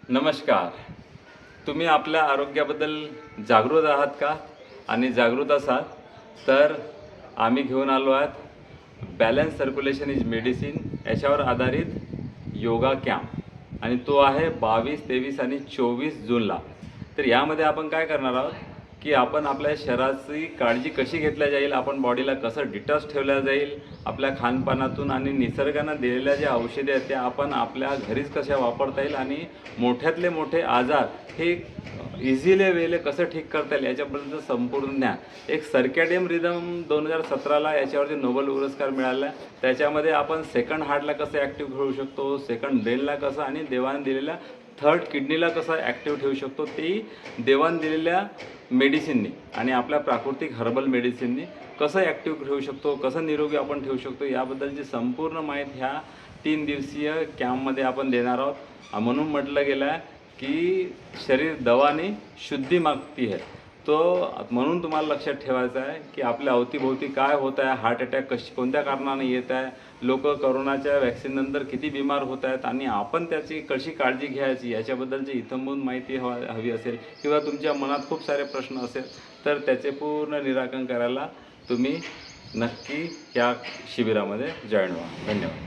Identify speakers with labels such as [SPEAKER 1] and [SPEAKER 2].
[SPEAKER 1] नमस्कार. तुम्ही आपल्या आरोग्याबद्दल जागृत आहात का? आणि जागृत असाल तर आम्ही घेऊन आलो आहोत बॅलन्स सर्क्युलेशन इज मेडिसिन याच्यावर आधारित योगा कॅम्प, आणि तो आहे 22, 23 आणि 24 जूनला. तर यामध्ये आपण काय करणार आहोत की आपण आपल्या शरीराची काळजी कशी घेतल्या जाईल, आपण बॉडीला कसं डिटॉक्स ठेवल्या जाईल, आपल्या खानपानातून आणि निसर्गानं दिलेल्या ज्या औषधे आहेत त्या आपण आपल्या घरीच कशा वापरता येईल, आणि मोठ्यातले मोठे आजार हे इझिली वेले कसं ठीक करता येईल याच्याबद्दल संपूर्ण ज्ञान. एक सर्कॅडियम रिदम 2017ला याच्यावरती नोबेल पुरस्कार मिळाला. त्याच्यामध्ये आपण सेकंड हार्टला कसं ॲक्टिव्ह ठेवू शकतो, सेकंड ब्रेनला कसं, आणि देवाने दिलेल्या थर्ड किडनीला कसं ॲक्टिव्ह ठेवू शकतो, तेही देवाने दिलेल्या मेडिसिननी आणि आपल्या प्राकृतिक हर्बल मेडिसिननी कसं ॲक्टिव्ह ठेवू शकतो, कसं निरोगी आपण ठेवू शकतो, याबद्दलची संपूर्ण माहिती ह्या 3 दिवसीय कॅम्पमध्ये आपण देणार आहोत. म्हणून म्हटलं गेलं आहे की शरीर दवाने शुद्धी मागती आहे. तो म्हणून तुम्हाला लक्षात ठेवायचं आहे की आपल्या अवतीभोवती काय होत आहे, हार्ट अटॅक कोणत्या कारणाने येत आहे, लोक कोरोनाच्या वॅक्सिननंतर किती बिमार होत आहेत, आणि आपण त्याची कशी काळजी घ्यायची याच्याबद्दलची इत्थंभूत माहिती हवी असेल, किंवा तुमच्या मनात खूप सारे प्रश्न असेल तर त्याचे पूर्ण निराकरण करायला तुम्ही नक्की या शिबिरामध्ये जॉईन व्हा. धन्यवाद.